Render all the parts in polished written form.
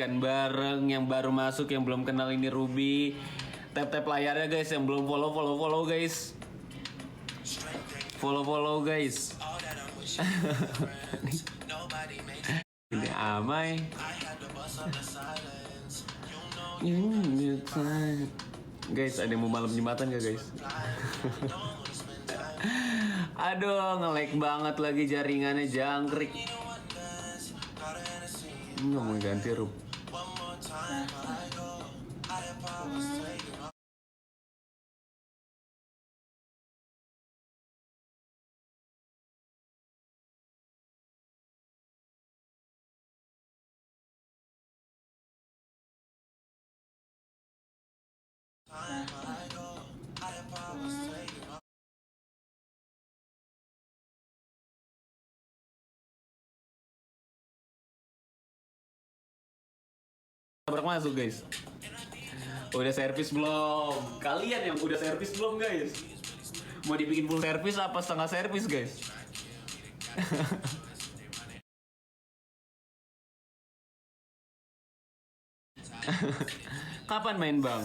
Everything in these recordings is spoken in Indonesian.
balikan bareng. Yang baru masuk, yang belum kenal ini Ruby. Tap layarnya guys, yang belum follow guys. Follow guys. Ini Amai. Guys, ada yang mau malam jembatan gak guys? Aduh, nge-lag banget lagi jaringannya jangkrik. Nggak mau ganti Rup. Tabrak masuk guys. Udah servis belum? Kalian yang udah servis belum guys? Mau dibikin full servis apa setengah servis guys? Kapan main bang?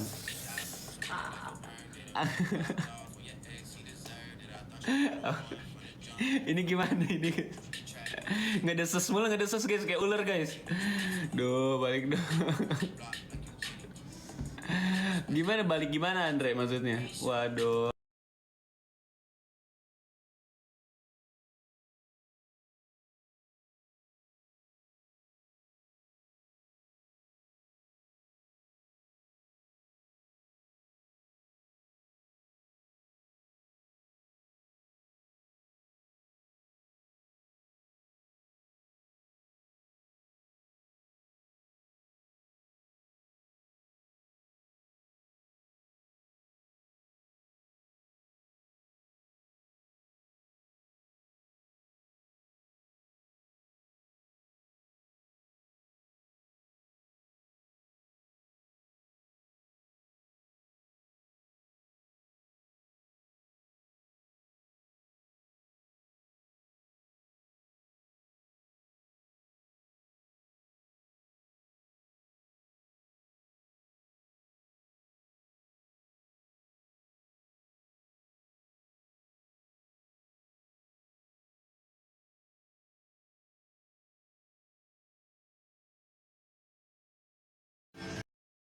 Ini gimana ini? Nggak ada ses mulu, nggak ada ses guys, kayak ular guys. Duh, balik dong. Gimana balik gimana Andre maksudnya? Waduh.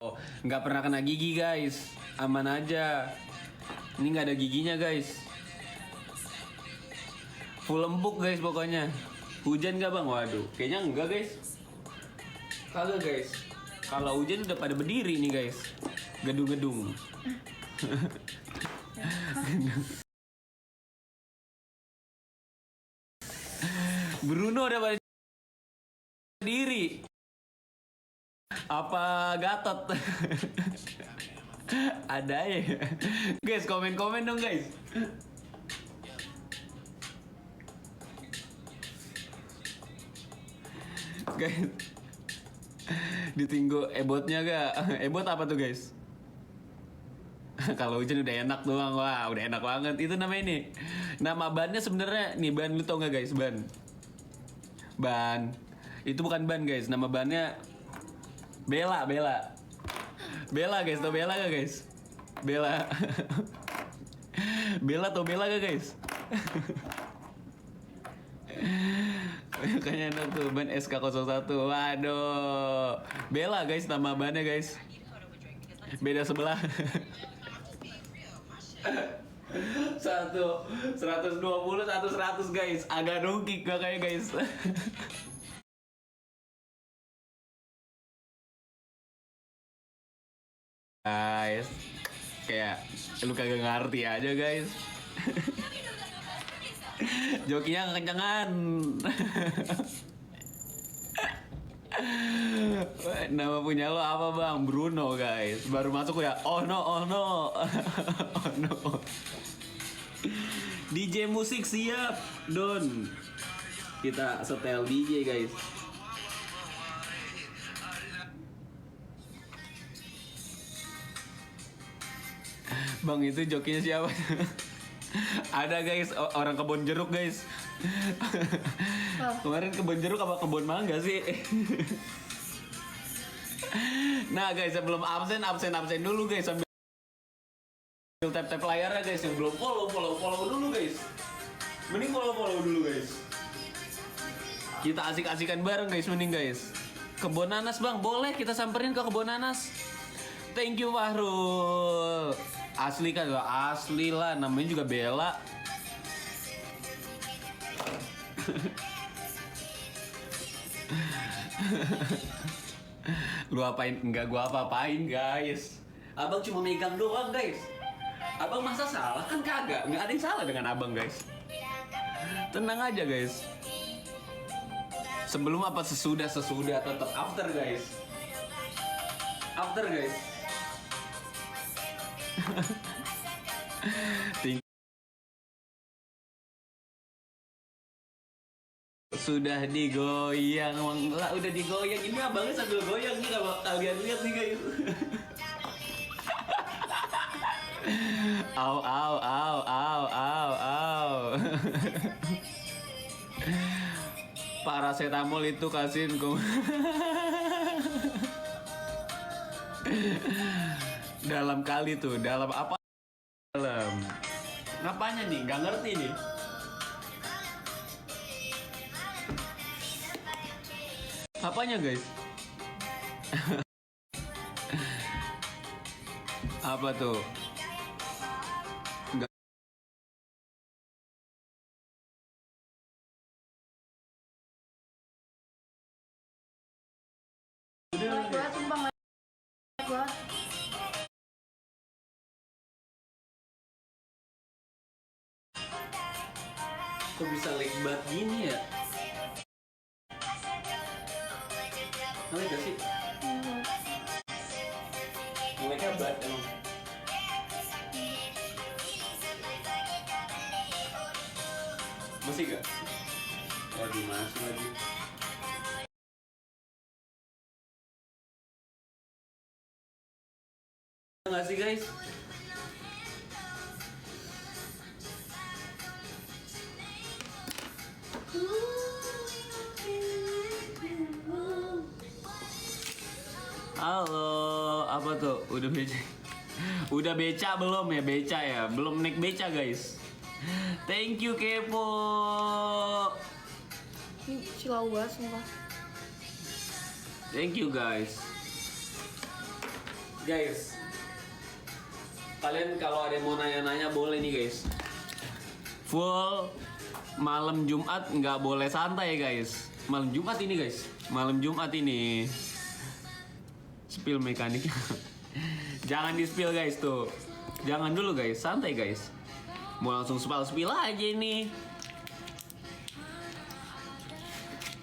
Oh, nggak pernah kena gigi guys, aman aja. Ini nggak ada giginya guys. Full empuk guys pokoknya. Hujan nggak bang? Waduh, kayaknya enggak guys. Kagak guys. Kalau hujan udah pada berdiri nih guys. Gedung-gedung. Bruno udah pada berdiri. Apa Gatot? Ada ya. Guys, komen-komen dong guys. Guys, ditinggu ebotnya gak? Ebot apa tuh guys? Kalau hujan udah enak doang, wah udah enak banget. Itu namanya ini. Nama bannya sebenarnya nih ban, lu tau gak guys ban? Ban. Itu bukan ban guys, nama bannya Bella guys, tau Bella gak guys? Bella. Bella tau Bella gak guys? Kayaknya enak tuh ban SK01. Waduh. Bella guys nama bannya guys. Beda sebelah. 120, 100 guys. Agak nungkik kakaknya guys. Guys, kayak lu kagak ngerti aja guys. Jokinya kencengan. Nama punya lo apa bang? Bruno guys. Baru masuk ya. Oh no. Oh no. DJ musik siap, Don. Kita setel DJ guys. Bang itu jokinya siapa? Ada guys, orang kebun jeruk guys. Kemarin kebun jeruk apa kebun mangga sih? Nah guys, sebelum absen dulu guys, sambil tap layarnya guys. Yang belum follow dulu guys. Mending follow dulu guys. Kita asik-asikan bareng guys, mending guys. Kebun nanas bang, boleh kita samperin ke kebun nanas. Thank you Fahrul. Asli kan, asli lah, namanya juga Bella. Lu apain? Enggak, gua apa-apain guys. Abang cuma megang doang guys. Abang masa salah? Kan kagak, nggak ada yang salah dengan abang guys. Tenang aja guys. Sebelum apa sesudah tetap after guys. After guys. Sudah digoyang, lah udah digoyang. Ini abangnya sambil goyang nih kalau kalian lihat nih guys. Au. Paracetamol itu kasihin ku. Dalam kali tuh, dalam apa? Dalam. Ngapanya nih? Gak ngerti nih. Apanya guys? Apa tuh? Enggak. Kok bisa lebat gini ya? Ngelek gak sih? Ngeleknya bat emang. Masih gak? Waduh, masih lagi. Nggak sih guys? Halo, apa tuh? Udah beca? Udah beca belum ya? Beca ya? Belum naik beca guys. Thank you Kepo. Ini silau banget sumpah. Thank you guys. Guys, kalian kalau ada yang mau nanya-nanya boleh nih guys. Full malam Jumat nggak boleh santai guys. Malam Jumat ini guys. Malam Jumat ini. Spill mekanik. Jangan di spill guys tuh. Jangan dulu guys, santai guys. Mau langsung spill aja ini.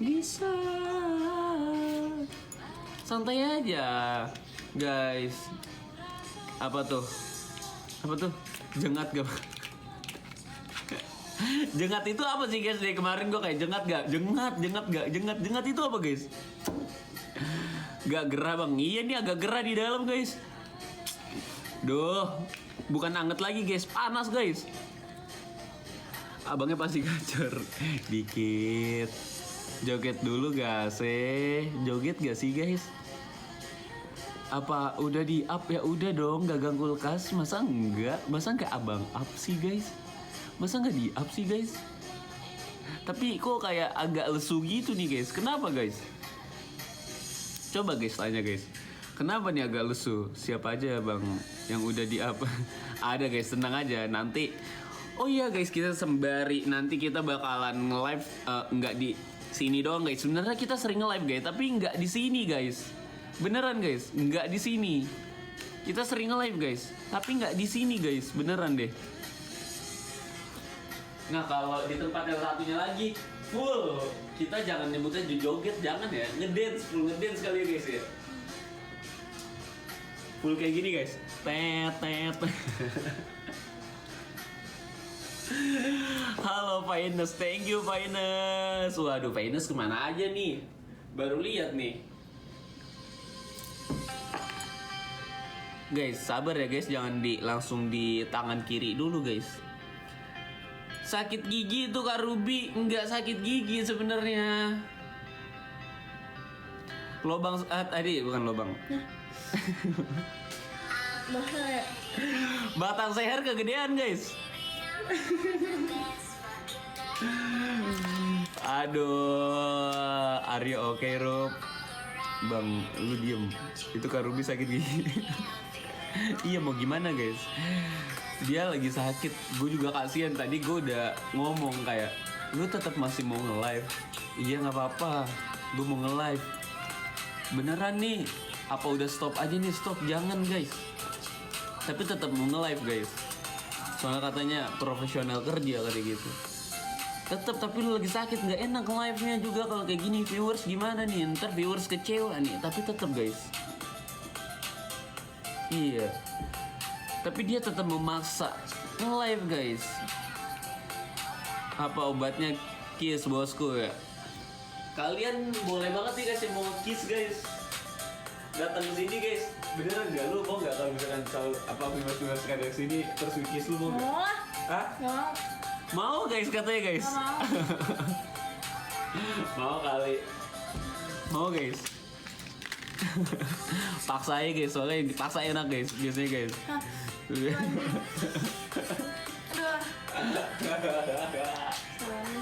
Bisa. Santai aja, guys. Apa tuh? Apa tuh? Jengat gak? Jengat itu apa sih guys? Dari kemarin gue kayak jengat gak? Jengat itu apa guys? Gak gerah bang? Iya nih agak gerah di dalam guys. Duh, bukan anget lagi guys, panas guys. Abangnya pasti gacor. Dikit. Joget dulu gak sih? Joget gak sih guys? Apa udah di up ya? Udah dong, gagang kulkas. Masa enggak? Masa enggak abang up sih guys? Masa enggak di up sih guys? Tapi kok kayak agak lesu gitu nih guys. Kenapa guys? Coba guys tanya guys. Kenapa nih agak lesu? Siapa aja bang yang udah di up? Ada guys, tenang aja. Nanti oh iya guys, kita sembari nanti kita bakalan nge-live nggak di sini doang guys. Sebenarnya kita sering nge-live guys, tapi nggak di sini guys. Beneran guys, nggak di sini. Kita sering nge-live guys, tapi nggak di sini guys. Beneran deh. Nah kalau di tempat yang satunya lagi full, kita jangan nyebutnya joget, jangan ya. Ngedance, full ngedance kali ya guys ya. Full kayak gini guys. Tet. Halo Finus, thank you Finus. Waduh Finus kemana aja nih? Baru lihat nih. Guys, sabar ya guys, jangan langsung di tangan kiri dulu guys. Sakit gigi itu Kak Ruby, nggak sakit gigi sebenarnya. Lobang tadi bukan lobang. Bahaya ya. Batang seher kegedean guys. Aduh, are you okay, Rob? Bang, lu diem. Itu Kak Ruby sakit gigi. Iya, mau gimana guys? Dia lagi sakit. Gue juga kasihan. Tadi gue udah ngomong kayak, lu tetap masih mau nge-live? Iya nggak apa-apa. Gue mau nge-live. Beneran nih? Apa udah stop aja nih? Stop, jangan guys. Tapi tetap mau nge-live guys. Soalnya katanya profesional kerja kayak gitu. Tetep, tapi lu lagi sakit, nggak enak live-nya juga kalau kayak gini. Viewers gimana nih? Ntar viewers kecewa nih. Tapi tetep guys. Iya. Tapi dia tetap memaksa nge-live guys. Apa obatnya? Kiss bosku ya. Kalian boleh banget nih guys yang mau kiss guys. Datang ke sini guys. Beneran nggak, lu mau nggak kalau misalkan apa viewers ada di sini terus kiss, lu mau nggak? Mau lah. Hah? Nggak mau. Mau guys katanya guys. Nggak mau. Mau kali. Mau guys. Paksa aja guys, soalnya dipaksa enak guys biasanya guys. Hah? Aduh. Salahnya.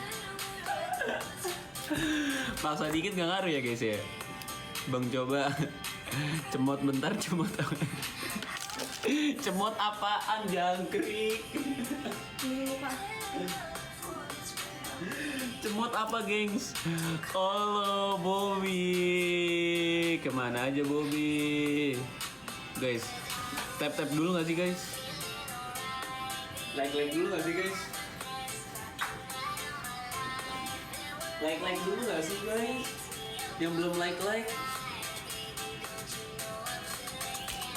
Paksa dikit gak ngaruh ya guys ya. Bang coba cemot bentar, cemot apa? Cemot apaan, jangkrik? Ini lupa. Cemot apa gengs? Halo Bobby. Kemana aja Bobby? Guys, tap dulu gak sih guys? Like dulu gak sih guys? Like dulu gak sih guys? Yang belum like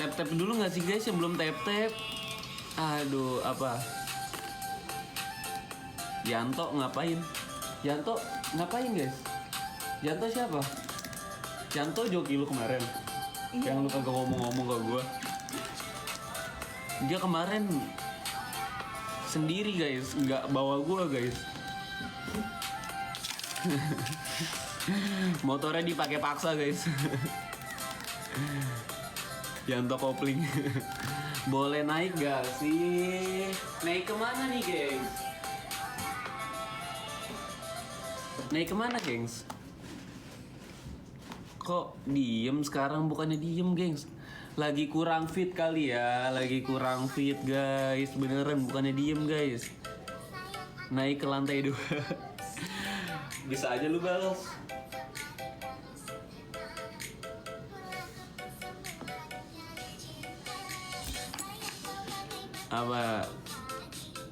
tap dulu gak sih guys yang belum tap? Aduh, apa? Yanto ngapain guys? Yanto siapa? Yanto joki lu kemarin. Iya. Yang lu kagak ngomong-ngomong ke gua. Dia kemarin sendiri guys, nggak bawa gua guys. Motornya dipakai paksa guys. Yanto kopling. Boleh naik gak sih? Naik kemana nih gengs? Naik kemana gengs? Kok diem sekarang, bukannya diem gengs? Lagi kurang fit kali ya. Lagi kurang fit guys. Beneran bukannya diem guys. Naik ke lantai 2. Bisa aja lu balas.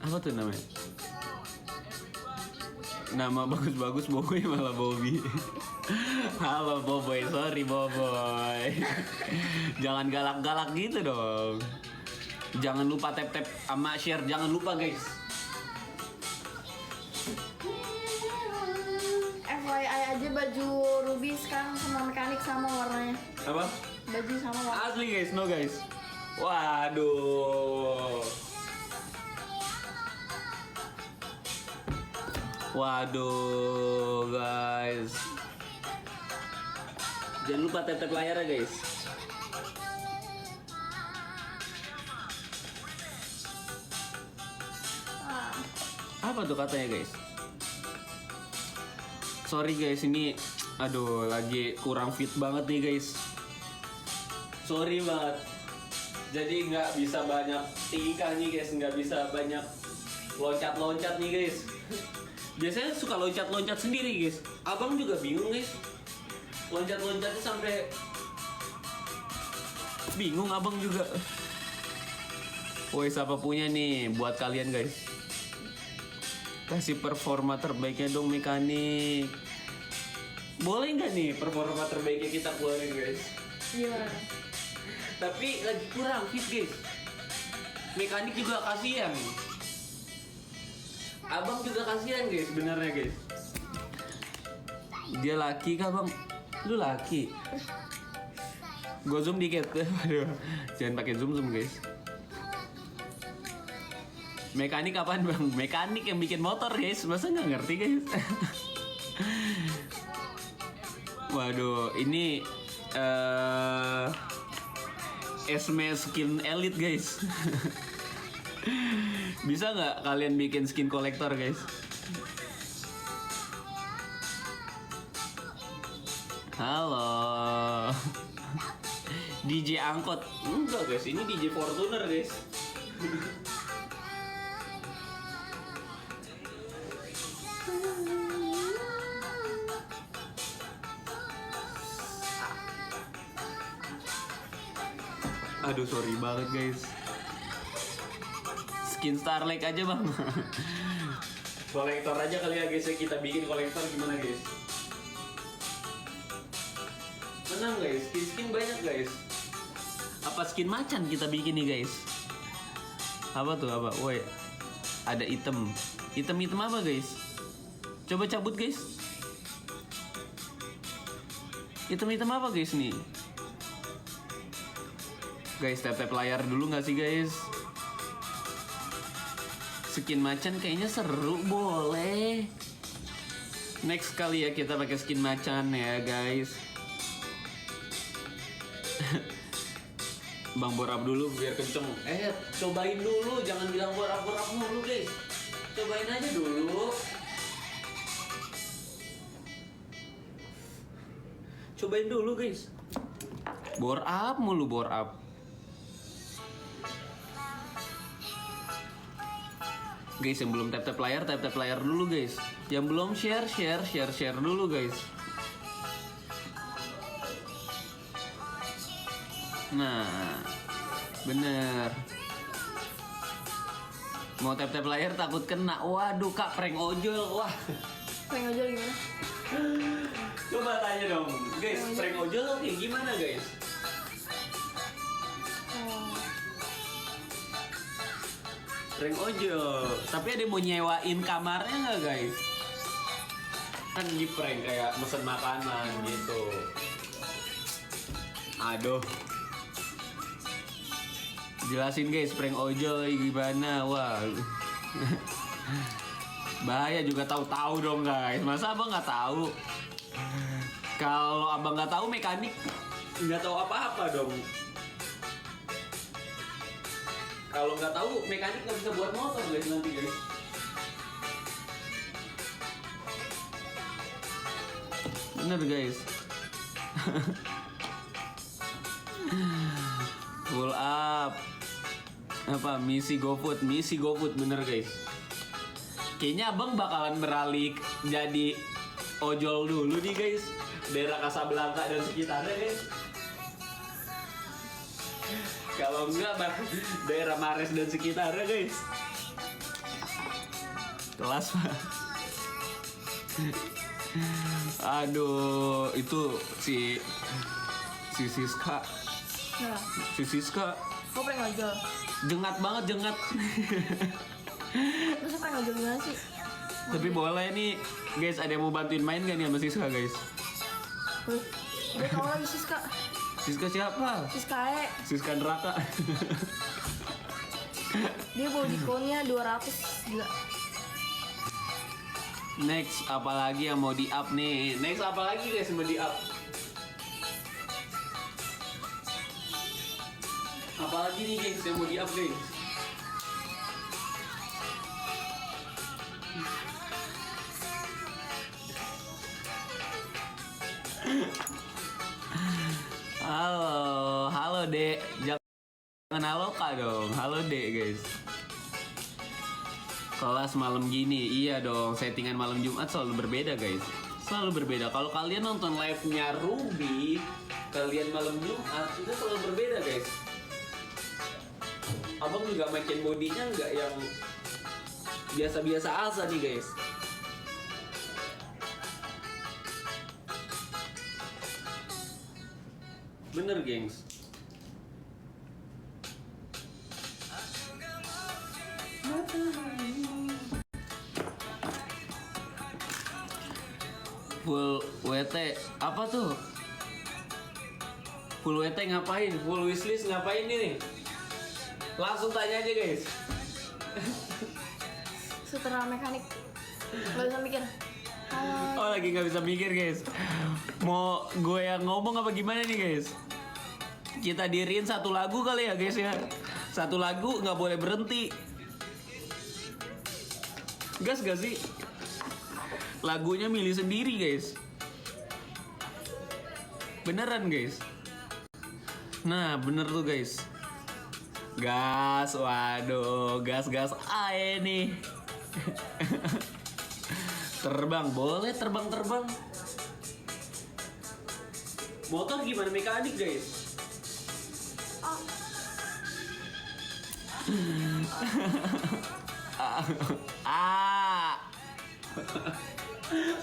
Apa tuh namanya? Nama bagus-bagus Boboy malah Bobby. Halo Boboy, sorry Boboy. Jangan galak-galak gitu dong. Jangan lupa tap sama share, jangan lupa guys. FYI aja baju Ruby sekarang sama mekanik sama warnanya. Apa? Baju sama warna. Asli guys, no guys. Waduh. Waduh guys. Jangan lupa tap layarnya guys. Ah, Apa tuh katanya guys? Sorry guys, ini aduh lagi kurang fit banget nih guys. Sorry banget. Jadi nggak bisa banyak tingkah nih guys, nggak bisa banyak loncat-loncat nih guys. Biasanya suka loncat-loncat sendiri guys. Abang juga bingung guys. Loncat-loncatnya sampai bingung abang juga. Woi, siapa punya nih buat kalian guys? Kasih performa terbaiknya dong mekanik. Boleh nggak nih performa terbaiknya kita keluarin guys? gimana? Tapi lagi kurang fit guys. Mekanik juga kasihan. Abang juga kasihan guys, benernya guys. Dia laki kah bang? Lu laki. Gue zoom dikit. Aduh, jangan pakai zoom guys. Mekanik apaan bang? Mekanik yang bikin motor guys. Masa nggak ngerti guys? Waduh, ini Esme skin elite guys. Bisa nggak kalian bikin skin kolektor guys? Halo. DJ angkot. Enggak guys, ini DJ Fortuner guys. Aduh sorry banget guys. Skin Starlight aja bang. Kolektor aja kali ya guys ya, kita bikin kolektor gimana guys? Tenang guys, skin banyak guys. Apa skin macan kita bikin nih guys? Apa tuh apa? Woi, ada item apa guys? Coba cabut guys. Item apa guys nih? Guys, tap layar dulu nggak sih guys? Skin macan kayaknya seru, boleh. Next kali ya kita pakai skin macan ya guys. Bang borap dulu biar kenceng. Cobain dulu, jangan bilang borap mulu guys. Cobain aja dulu. Cobain dulu guys. Bore up mulu, bore up. Guys, yang belum tap layar dulu guys. Yang belum share dulu guys. Nah, bener. Mau tap layar takut kena. Waduh kak, prank ojol. Wah. Prank ojol gimana? Coba tanya dong, guys. Prank ojol kayak gimana guys? Prank ojol. Tapi ada yang mau nyewain kamarnya nggak guys? Kan di prank kayak mesen makanan gitu. Aduh. Jelasin guys, prank ojol gimana? Wah. Bahaya juga, tahu-tahu dong guys. Masa abang nggak tahu? Kalau abang nggak tahu, mekanik nggak tahu apa-apa dong. Kalau nggak tahu, mekanik nggak bisa buat motor guys nanti guys. Bener guys. Full up. Apa? Misi GoFood bener guys. Kayaknya abang bakalan beralih jadi ojol dulu nih guys. Daerah Casablanca dan sekitarnya guys. Kalau enggak daerah Mares dan sekitarnya guys. Kelas pak. Aduh, itu si Siska. Ya. Si Siska. Kok prank ojol? Jengat banget. Terus prank ojol gimana sih? Tapi boleh nih guys, ada yang mau bantuin main gak nih sama Siska guys? Gue tau lagi Siska. Siska siapa? Siska neraka. Dia body count-nya 200 gila. Next, apalagi yang mau di-up nih? Next, apalagi guys yang mau di-up? Apalagi nih guys yang mau di-up guys? Halo Dek, jangan halo kak dong, halo Dek guys. Kelas malam gini, iya dong, settingan malam Jumat selalu berbeda guys. Selalu berbeda, kalau kalian nonton live-nya Ruby, kalian malam Jumat, itu selalu berbeda guys. Abang juga makin bodinya nggak yang biasa-biasa aja nih guys. Bener gengs. Full WT apa tuh? Full WT ngapain? Full wishlist ngapain nih? Langsung tanya aja guys. Setelah mekanik. Gak usah mikir. Oh lagi nggak bisa mikir guys. Mau gue yang ngomong apa gimana nih guys? Kita diriin satu lagu kali ya guys ya. Satu lagu nggak boleh berhenti. Gas gak sih? Lagunya milih sendiri guys. Beneran guys. Nah bener tuh guys. Gas, waduh, gas ae nih. Terbang, boleh terbang. Motor gimana mekanik guys?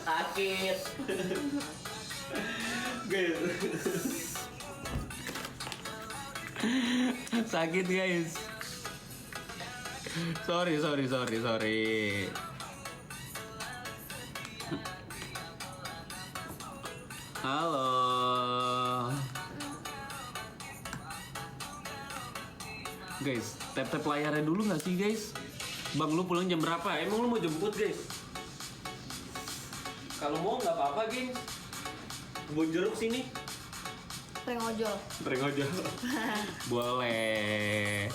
Sakit. Guys. Sakit guys. Sorry. Halo. Guys, tap layarnya dulu nggak sih guys? Bang lu pulang jam berapa? Emang lu mau jemput guys? Kalau mau nggak apa-apa geng. Kebun jeruk sini. Prank ojol. Boleh.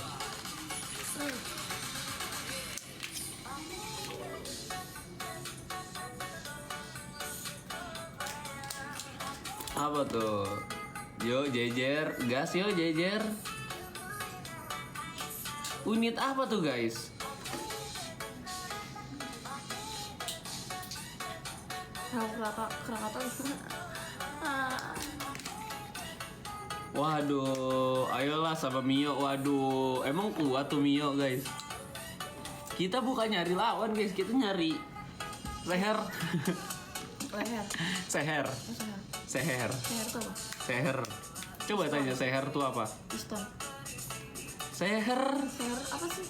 Apa tuh? Yo jejer, gas yo jejer. Unit apa tuh guys? Krakatau. Waduh, ayolah sama Mio. Waduh, emang kuat tuh Mio guys. Kita bukan nyari lawan guys, kita nyari leher. Seher. Seher tuh apa? Seher. Coba tanya seher tuh apa? Piston. Seher. Seher apa sih?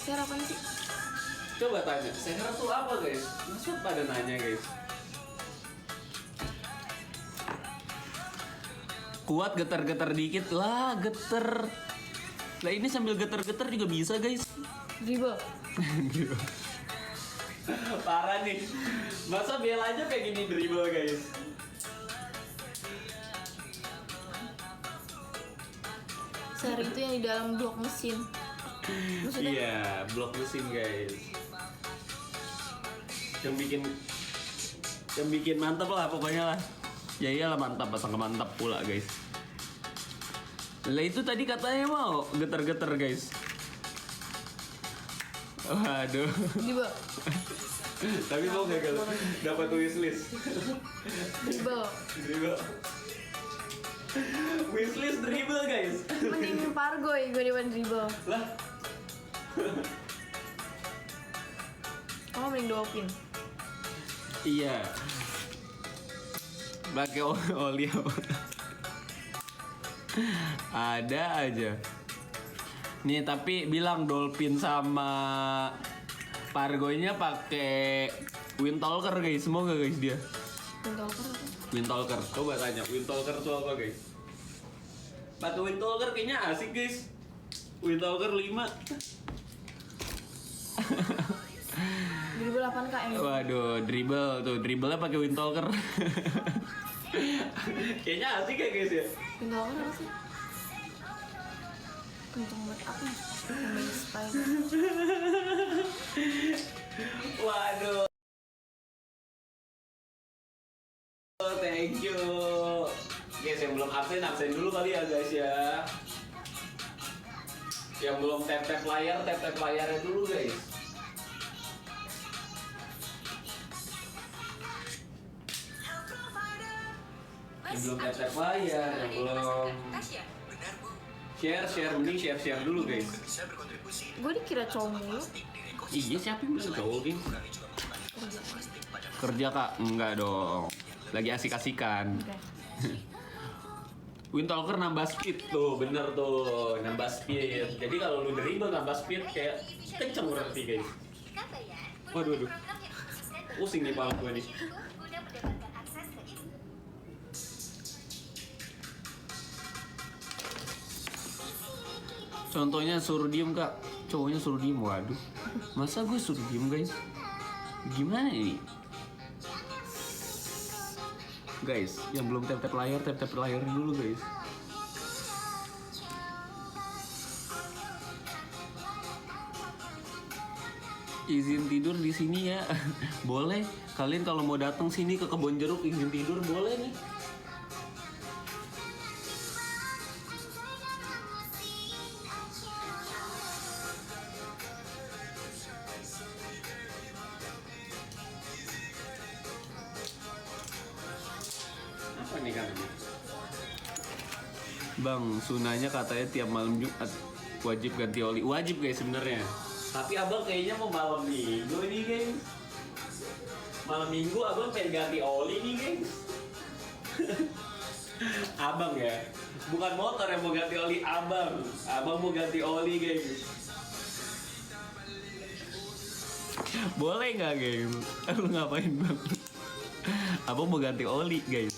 Seher apa sih? Coba tanya, seher tuh apa guys? Masa pada nanya guys? Kuat getar-getar dikit lah, geter. Lah ini sambil geter-geter juga bisa guys. Dribble. Parah nih. Masa bela aja kayak gini dribble guys. Seher itu yang di dalam blok mesin. Maksudnya? Iya, blok mesin guys. Yang bikin mantap lah pokoknya lah. Ya iyalah mantap, pasang mantap pula guys. Lah itu tadi katanya mau geter-geter guys. Waduh. Dribble. Tapi mau gagal dapat wishlist. Dribble. Wishlist dribble guys. Mending Pargoy gue daripada dribble. Lah. Oh mending Dolphin. Iya. Pakai oli apa? Ada aja. Nih tapi bilang Dolphin sama Pargoynya pakai Windtalker guys. Mau gak guys dia? Windtalker apa? Windtalker. Coba tanya Windtalker tuh apa guys? Pakai Windtalker kayaknya asik guys. Windtalker 5. Dribble 8 km. Waduh, dribblenya pakai Windtalker. Kayaknya asik ya guys ya. Windtalker apa sih? Kenceng banget apa? Main spider. Waduh. Thank you. Guys, yang belum absen dulu kali ya guys ya. Yang belum tap layarnya dulu guys. Yang belum tap layar, yang belum mending share dulu guys. Gue dikira cowok mulu. Iya siapa yang bilang cowok geng? Kerja kak? Enggak dong. Lagi asik-asikan. Oke. Windtalker nambah speed tuh, bener tuh, nambah speed. Jadi kalau lu dribble nambah speed kayak kenceng berarti guys. Waduh. Pusing nih pala gue nih. Contohnya suruh diem kak, cowoknya suruh diem, waduh. Masa gue suruh diem guys? Gimana ini? Guys, yang belum tap layar dulu guys. Izin tidur di sini ya. Boleh. Kalian kalau mau datang sini ke Kebon Jeruk izin tidur boleh nih. Apa nih katanya? Bang, sunahnya katanya tiap malam Jumat wajib ganti oli. Wajib guys sebenarnya. Tapi abang kayaknya mau malam minggu nih guys. Malam minggu abang pengen ganti oli nih guys. Abang ya, bukan motor yang mau ganti oli, abang. Abang mau ganti oli guys. Boleh nggak guys? Lu ngapain bang? Abang mau ganti oli guys.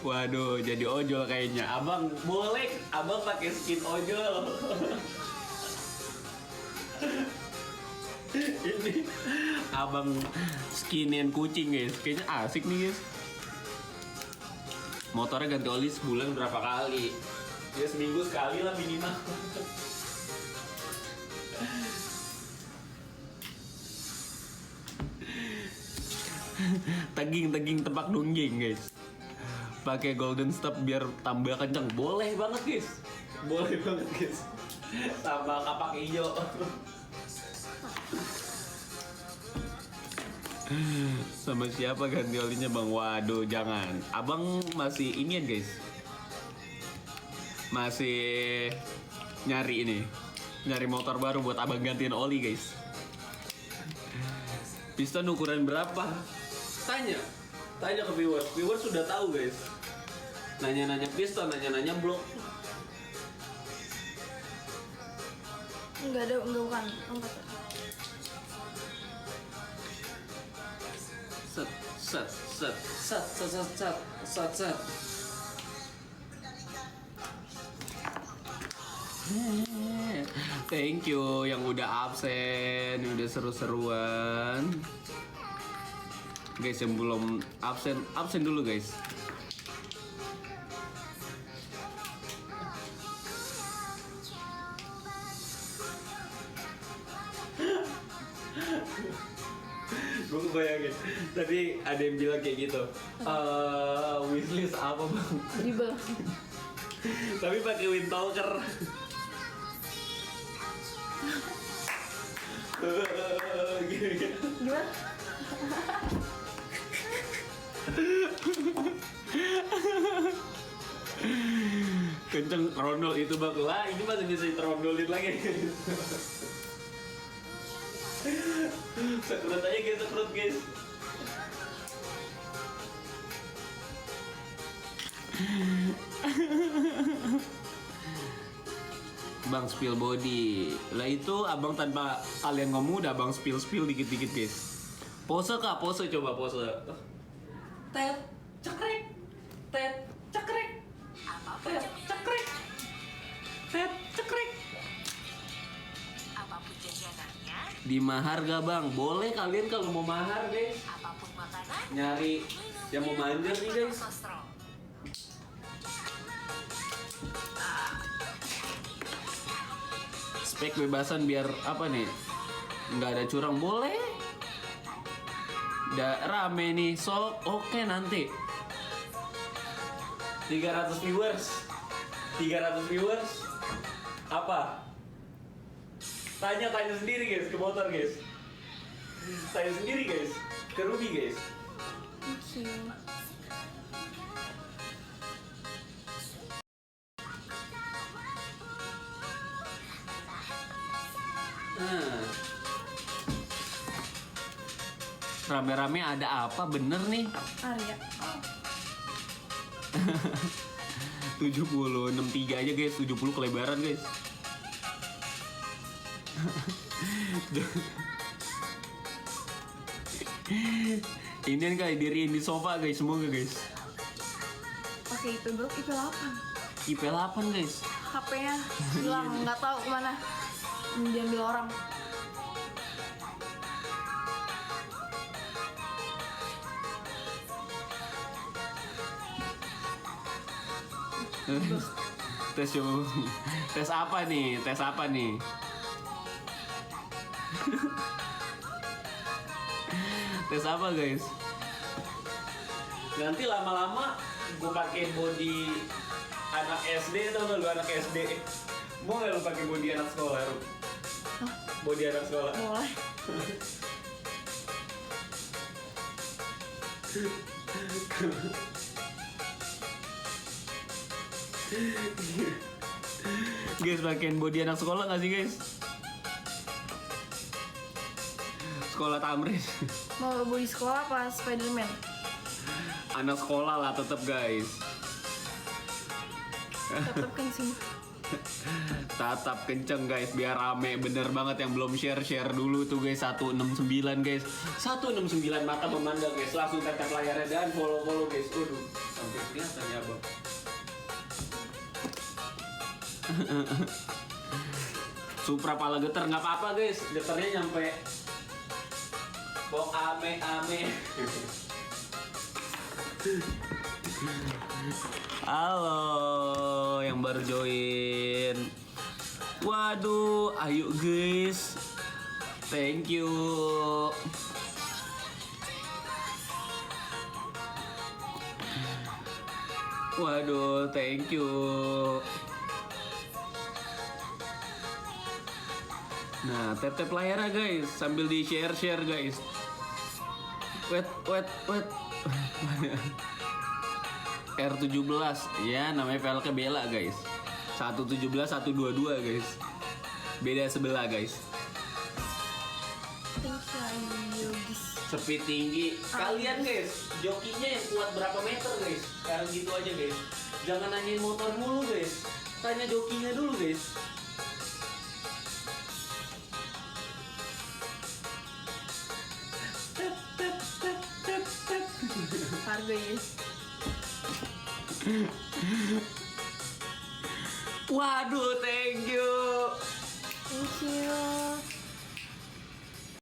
Waduh, jadi ojol kayaknya. Abang boleh, abang pakai skin ojol. Ini abang skinin kucing guys. Kayaknya asik nih guys. Motornya ganti oli sebulan berapa kali? Ya seminggu sekali lah minimal. Teging tempat nungging guys. Pakai golden stop biar tambah kenceng. Boleh banget guys. Boleh banget guys. Tambah kapak hijau. Sama siapa ganti olinya bang? Waduh jangan. Abang masih inian guys. Masih nyari ini. Nyari motor baru buat abang gantiin oli guys. Piston ukuran berapa? Tanya ke viewers. Viewers sudah tahu guys. Nanya-nanya piston, nanya-nanya blok. Enggak bukan. Enggak. Set. Thank you yang udah absen, yang udah seru-seruan. Guys yang belum absen dulu guys. Gue kebayangin tadi ada yang bilang kayak gitu. Wishlist apa bang? Dribble. Tapi pakai windtalker. Gimana? Kenceng rondol itu bang. Lah ini masih bisa dirondolin lagi. Sekrut aja guys, sekrut guys. Bang spill body. Lah itu abang tanpa kalian ngomong udah abang spill dikit-dikit guys. Pose kak, pose coba pose. Tet, cekrek. Tet, cekrek. Tet, cekrek. Tet, cekrek. Apapun jajanannya, Di mahar gak bang? Boleh kalian kalau mau mahar guys. apapun makanan, Nyari yang mau manjar nih guys. sostro. Spek bebasan biar apa nih? Nggak ada curang boleh. Udah rame nih, so oke nanti 300 viewers apa? Tanya sendiri guys ke motor guys. Tanya sendiri guys ke Ruby guys. Thank you. Nah. Rame-rame ada apa bener nih? Arya. 70, 63 aja guys, 70 kelebaran guys. Indian kali diriin di sofa guys, semoga guys. Oke, IP berapa? IP 8. IP 8 guys. HP-nya hilang, nggak tahu kemana. Diambil orang. Tes coba. Tes apa nih? Tes apa nih? Tes apa guys? Nanti lama-lama gue pakai body anak SD atau lu anak SD? Mau nggak lu pakai body anak sekolah, Ru? Body anak sekolah. Boleh. Guys, pakein body anak sekolah nggak sih guys? Sekolah Tamrin. Mau beli sekolah apa Spiderman? Anak sekolah lah tetap guys. Tetap kan sih. Tatap kenceng guys biar rame. Bener banget yang belum share dulu tuh guys. 169 guys. 169 mata memandang guys. Langsung tetap layarnya dan follow guys. Waduh, sampai kelihatan ya bang. Supra pala getar nggak apa-apa guys. Getarnya nyampe bok ame. Halo yang baru join. Waduh, ayo guys. Thank you. Waduh, thank you. Nah, tap-tap layarnya guys, sambil di share guys. Wait. R17, ya namanya velgnya Bella guys. 117, 122 guys. Beda sebelah guys. Thank you, Yogis. Speed tinggi. Kalian guys, jokinya yang kuat berapa meter guys? Sekarang gitu aja guys. Jangan nanyain motor mulu guys. Tanya jokinya dulu guys. Harga ya. Waduh, thank you. Thank you.